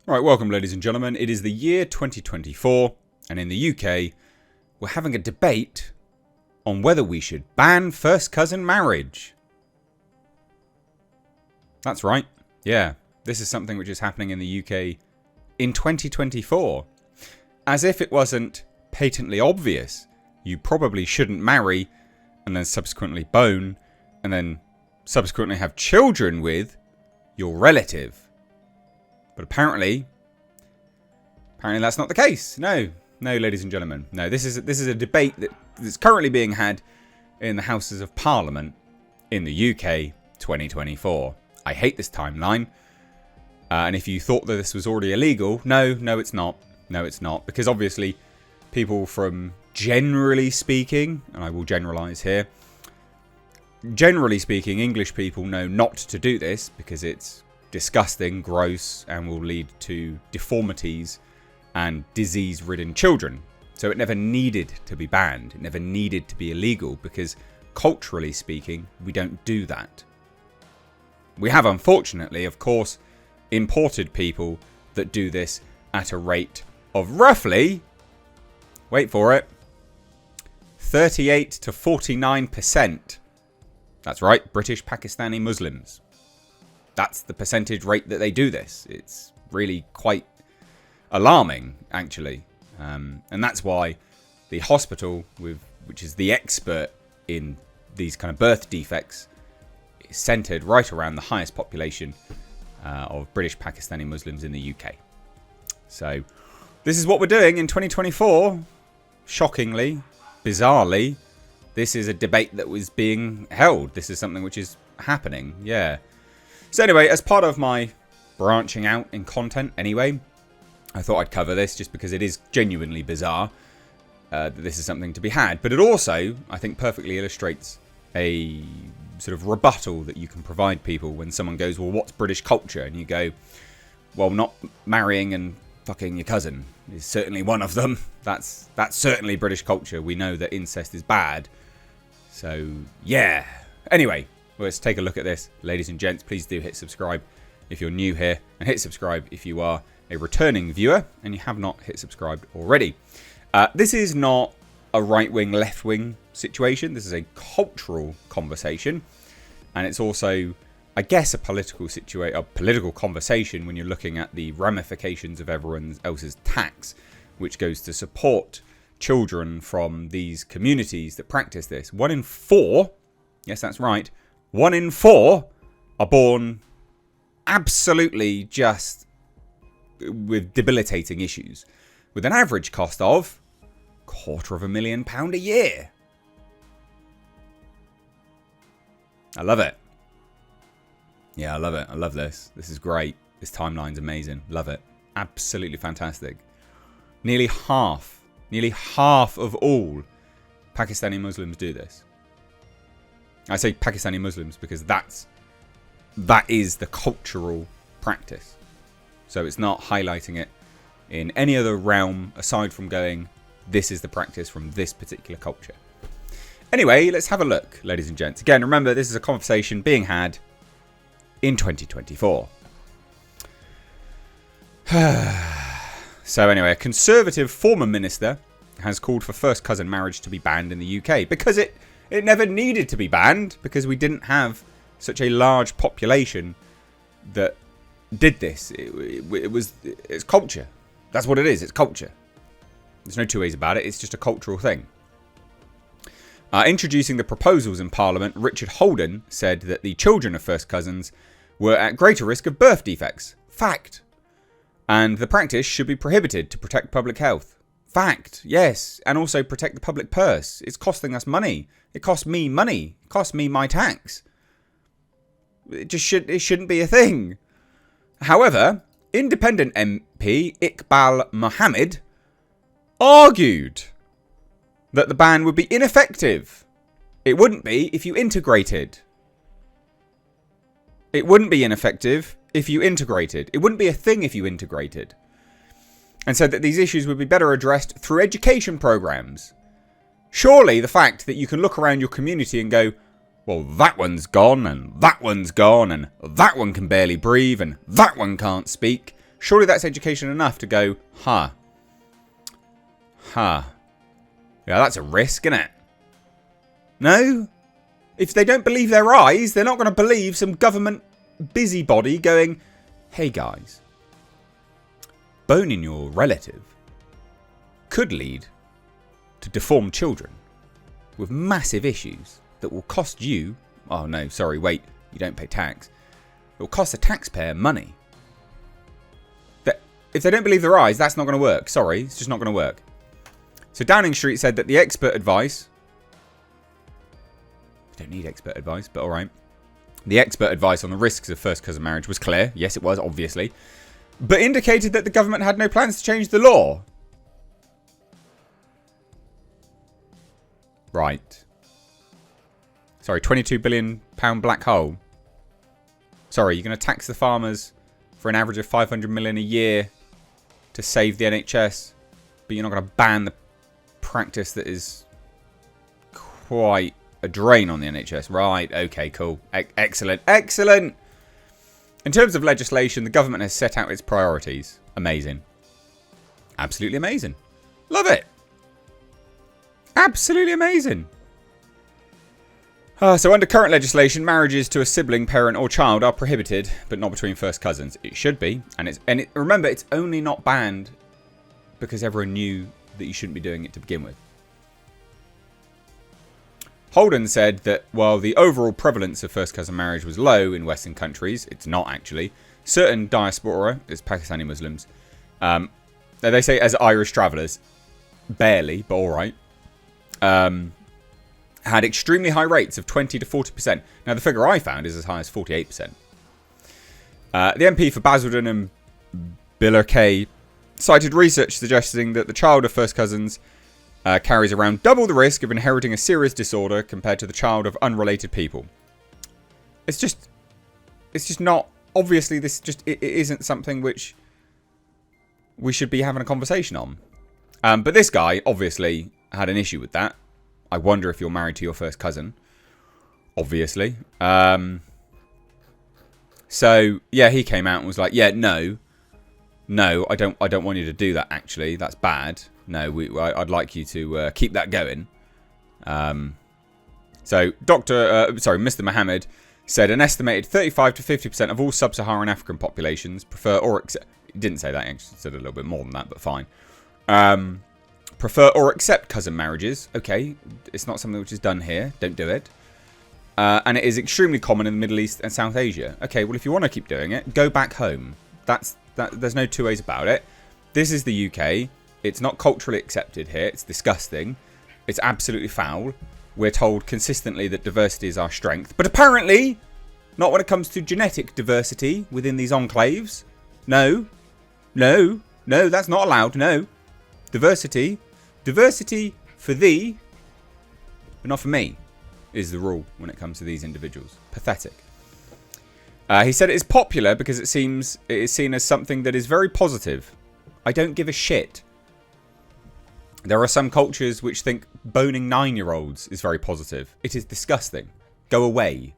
Right, welcome ladies and gentlemen. It is the year 2024 and in the UK we're having a debate on whether we should ban first cousin marriage. That's right. Yeah, this is something which is happening in the UK in 2024. As if it wasn't patently obvious, you probably shouldn't marry and then subsequently bone and then subsequently have children with your relative. But apparently that's not the case. No, ladies and gentlemen. No, this is a debate that's currently being had in the Houses of Parliament in the UK 2024. I hate this timeline. And if you thought that this was already illegal, no, it's not. No, it's not. Because obviously, people from generally speaking, and I will generalise here, generally speaking, English people know not to do this because it's disgusting, gross, and will lead to deformities and disease-ridden children. So it never needed to be banned. It never needed to be illegal because culturally speaking, we don't do that. We have, unfortunately, of course, imported people that do this at a rate of roughly, wait for it, 38 to 49%. That's right, British Pakistani Muslims. That's the percentage rate that they do this. It's really quite alarming, actually. And that's why the hospital, which is the expert in these kind of birth defects, is centred right around the highest population of British Pakistani Muslims in the UK. So this is what we're doing in 2024. Shockingly, bizarrely, this is a debate that was being held. This is something which is happening. Yeah. So anyway, as part of my branching out in content anyway, I thought I'd cover this just because it is genuinely bizarre that this is something to be had. But it also, I think, perfectly illustrates a sort of rebuttal that you can provide people when someone goes, well, what's British culture? And you go, well, not marrying and fucking your cousin is certainly one of them. That's certainly British culture. We know that incest is bad. So, yeah. Anyway, let's take a look at this. Ladies and gents, please do hit subscribe if you're new here. And hit subscribe if you are a returning viewer and you have not hit subscribed already. This is not a right-wing, left-wing situation. This is a cultural conversation. And it's also, I guess, a political conversation when you're looking at the ramifications of everyone else's tax, which goes to support children from these communities that practice this. 1 in 4, yes, that's right, 1 in 4 are born absolutely just with debilitating issues, with an average cost of £250,000 a year. I love it. Yeah, I love it. I love this. This is great. This timeline's amazing. Love it. Absolutely fantastic. Nearly half of all Pakistani Muslims do this. I say Pakistani Muslims because that is the cultural practice. So it's not highlighting it in any other realm aside from going, this is the practice from this particular culture. Anyway, let's have a look, ladies and gents. Again, remember, this is a conversation being had in 2024. So anyway, a Conservative former minister has called for first cousin marriage to be banned in the UK because it never needed to be banned because we didn't have such a large population that did this. It's culture. That's what it is. It's culture. There's no two ways about it. It's just a cultural thing. Introducing the proposals in Parliament, Richard Holden said that the children of first cousins were at greater risk of birth defects. Fact. And the practice should be prohibited to protect public health. Fact. Yes. And also protect the public purse. It's costing us money. It costs me money. It costs me my tax. It shouldn't be a thing. However, independent MP Iqbal Mohammed argued that the ban would be ineffective. It wouldn't be if you integrated. It wouldn't be ineffective if you integrated. It wouldn't be a thing if you integrated. And said that these issues would be better addressed through education programs. Surely the fact that you can look around your community and go, well, that one's gone, and that one's gone, and that one can barely breathe, and that one can't speak, Surely that's education enough to go, yeah, that's a risk, isn't it? No? If they don't believe their eyes, they're not going to believe some government busybody going, hey guys, boning your relative could lead to deformed children with massive issues that will cost you, oh no, sorry, wait, you don't pay tax. It will cost the taxpayer money. If they don't believe their eyes, that's not going to work. Sorry, it's just not going to work. So Downing Street said that the expert advice... We don't need expert advice, but alright. The expert advice on the risks of first cousin marriage was clear. Yes, it was, obviously. But indicated that the government had no plans to change the law. Right. Sorry, £22 billion black hole. Sorry, you're going to tax the farmers for an average of 500 million a year to save the NHS, but you're not going to ban the practice that is quite a drain on the NHS. Right, okay, cool. Excellent, excellent. In terms of legislation, the government has set out its priorities. Amazing. Absolutely amazing. Love it. Absolutely amazing. So under current legislation, marriages to a sibling, parent or child are prohibited, but not between first cousins. It should be. Remember, it's only not banned because everyone knew that you shouldn't be doing it to begin with. Holden said that while the overall prevalence of first cousin marriage was low in Western countries, it's not actually. Certain diaspora, as Pakistani Muslims, they say as Irish travellers, barely, but alright, had extremely high rates of 20 to 40%. Now, the figure I found is as high as 48%. The MP for Basildon and Billerkay cited research suggesting that the child of first cousins carries around double the risk of inheriting a serious disorder compared to the child of unrelated people. It's just not... Obviously, it isn't something which we should be having a conversation on. But this guy, obviously, had an issue with that. I wonder if you're married to your first cousin. Obviously. So, yeah, he came out and was like, yeah, no, I don't want you to do that, actually. That's bad. No, I'd like you to keep that going. So, Mr. Mohammed said an estimated 35 to 50% of all sub-Saharan African populations prefer or accept... He didn't say that, he actually said a little bit more than that, but fine. Prefer or accept cousin marriages. Okay, it's not something which is done here. Don't do it. And it is extremely common in the Middle East and South Asia. Okay, well, if you want to keep doing it, go back home. There's no two ways about it. This is the UK. It's not culturally accepted here. It's disgusting. It's absolutely foul. We're told consistently that diversity is our strength. But apparently, not when it comes to genetic diversity within these enclaves. No, that's not allowed. No. Diversity for thee, but not for me, is the rule when it comes to these individuals. Pathetic. He said it is popular because it is seen as something that is very positive. I don't give a shit. There are some cultures which think boning 9-year-olds is very positive. It is disgusting. Go away.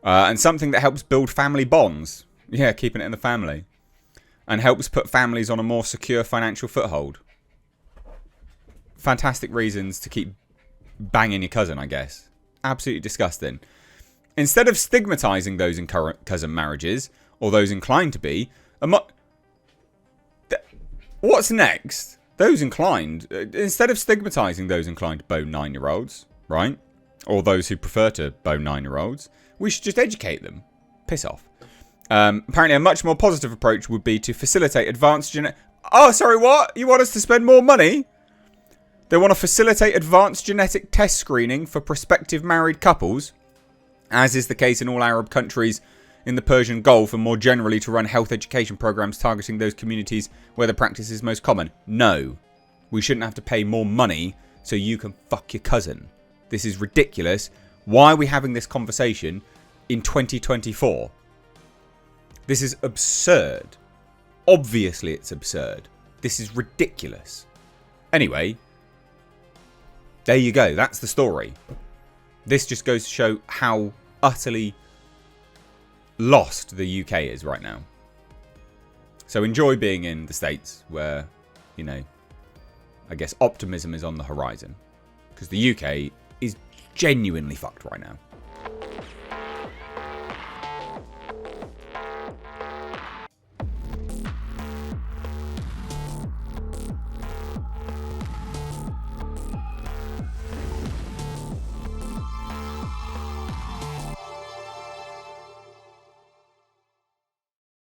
And something that helps build family bonds. Yeah, keeping it in the family. And helps put families on a more secure financial foothold. Fantastic reasons to keep banging your cousin, I guess. Absolutely disgusting. Instead of stigmatising those in current cousin marriages, or those inclined to be, what's next? Those inclined, instead of stigmatising those inclined to bone 9-year-olds, right? Or those who prefer to bone 9-year-olds, we should just educate them. Piss off. Apparently a much more positive approach would be to facilitate advanced Oh, sorry, what? You want us to spend more money? They want to facilitate advanced genetic test screening for prospective married couples, as is the case in all Arab countries in the Persian Gulf, and more generally to run health education programs targeting those communities where the practice is most common. No, we shouldn't have to pay more money so you can fuck your cousin. This is ridiculous. Why are we having this conversation in 2024? This is absurd. Obviously it's absurd. This is ridiculous. Anyway, there you go. That's the story. This just goes to show how utterly lost the UK is right now. So enjoy being in the States where, you know, I guess optimism is on the horizon. Because the UK is genuinely fucked right now.